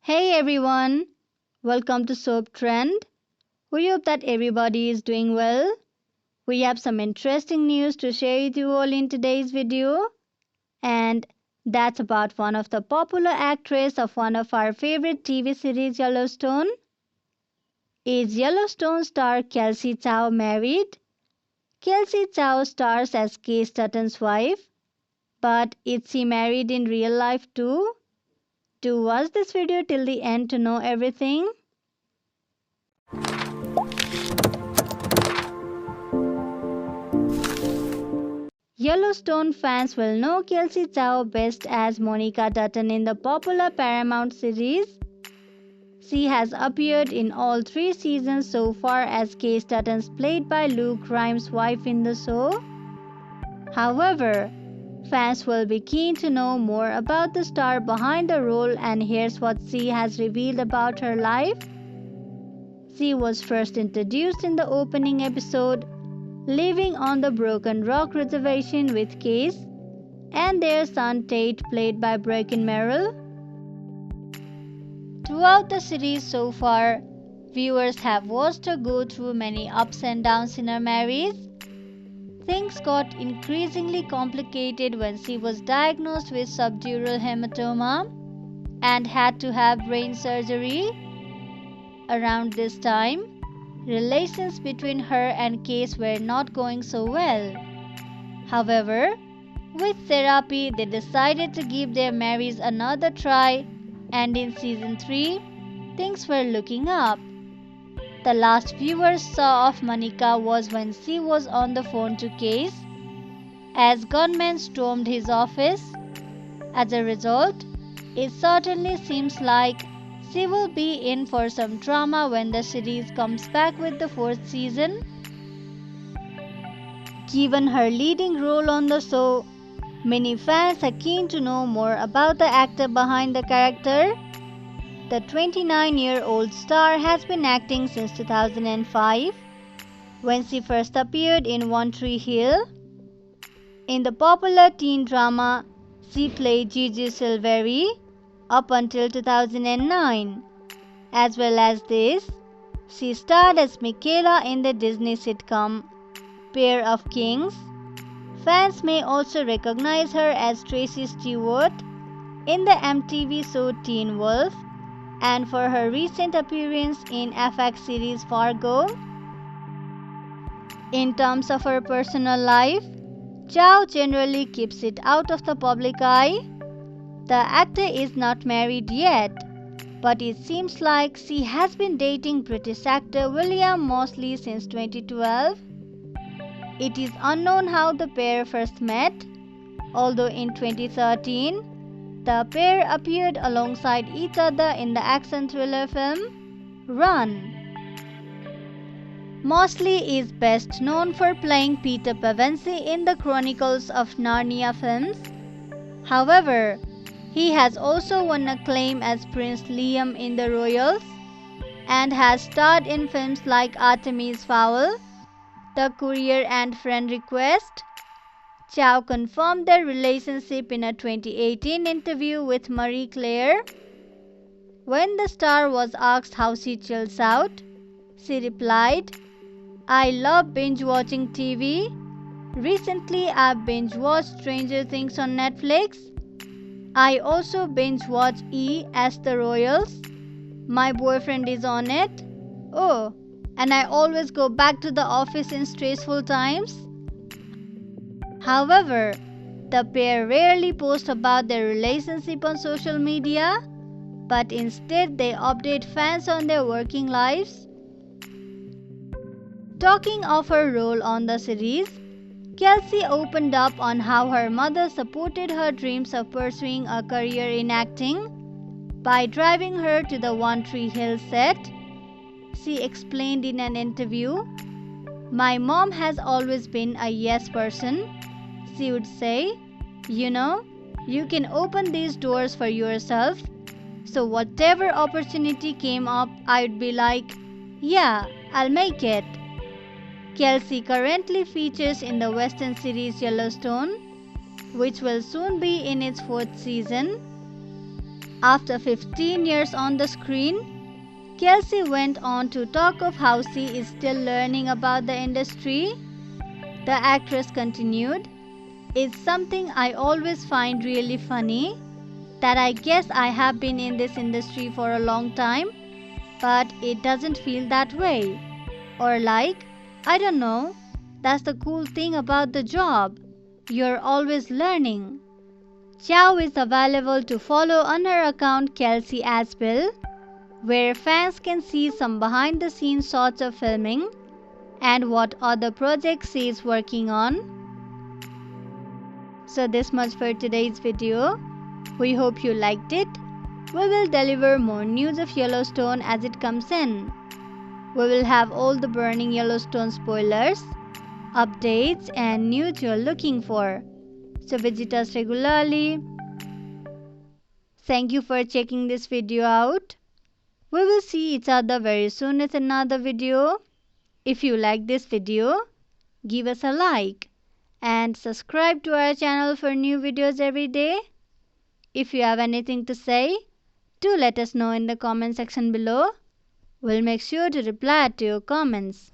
Hey everyone, welcome to Soap Trend. We hope that everybody is doing well. We have some interesting news to share with you all in today's video, and that's about one of the popular actress of one of our favorite TV series Yellowstone. Is Yellowstone star Kelsey Chow married? Kelsey Chow stars as Case Dutton's wife, but is she married in real life too? Do watch this video till the end to know everything. Yellowstone fans will know Kelsey Chow best as Monica Dutton in the popular Paramount series. She has appeared in all 3 seasons so far as Case Dutton's played by Luke Grimes' wife in the show. However, fans will be keen to know more about the star behind the role, and here's what she has revealed about her life. She was first introduced in the opening episode, living on the Broken Rock Reservation with Case and their son Tate, played by Bracken Merrill. Throughout the series so far, viewers have watched her go through many ups and downs in her marriage. Things got increasingly complicated when she was diagnosed with subdural hematoma and had to have brain surgery. Around this time, relations between her and Case were not going so well. However, with therapy, they decided to give their marriage another try, and in season 3, things were looking up. The last viewers saw of Monica was when she was on the phone to Case, as gunmen stormed his office. As a result, it certainly seems like she will be in for some drama when the series comes back with the 4th season. Given her leading role on the show, many fans are keen to know more about the actor behind the character. The 29-year-old star has been acting since 2005, when she first appeared in One Tree Hill. In the popular teen drama, she played Gigi Silveri up until 2009. As well as this, she starred as Michaela in the Disney sitcom Pair of Kings. Fans may also recognize her as Tracy Stewart in the MTV show Teen Wolf and for her recent appearance in FX series Fargo. In terms of her personal life, Chow generally keeps it out of the public eye. The actor is not married yet, but it seems like she has been dating British actor William Moseley since 2012. It is unknown how the pair first met, although in 2013, the pair appeared alongside each other in the action thriller film Run. Moseley is best known for playing Peter Pevensie in the Chronicles of Narnia films. However, he has also won acclaim as Prince Liam in The Royals and has starred in films like Artemis Fowl, The Courier and Friend Request. Chow confirmed their relationship in a 2018 interview with Marie Claire. When the star was asked how she chills out, she replied, "I love binge watching TV. Recently I've binge watched Stranger Things on Netflix. I also binge watch E as The Royals. My boyfriend is on it. Oh, and I always go back to the office in stressful times." However, the pair rarely post about their relationship on social media, but instead they update fans on their working lives. Talking of her role on the series, Kelsey opened up on how her mother supported her dreams of pursuing a career in acting by driving her to the One Tree Hill set. She explained in an interview, "My mom has always been a yes person. She would say, you can open these doors for yourself. So whatever opportunity came up, I would be like, yeah, I'll make it." Kelsey currently features in the Western series Yellowstone, which will soon be in its 4th season. After 15 years on the screen, Kelsey went on to talk of how she is still learning about the industry. The actress continued, "It's something I always find really funny, that I guess I have been in this industry for a long time, but it doesn't feel that way. Or like, I don't know, that's the cool thing about the job. You're always learning." Chow is available to follow on her account Kelsey Asbill, where fans can see some behind the scenes shots of filming and what other projects she is working on. So this much for today's video. We hope you liked it. We will deliver more news of Yellowstone as it comes in. We will have all the burning Yellowstone spoilers, updates and news you're looking for. So visit us regularly. Thank you for checking this video out. We will see each other very soon with another video. If you like this video, give us a like and subscribe to our channel for new videos every day. If you have anything to say, do let us know in the comment section below. We'll make sure to reply to your comments.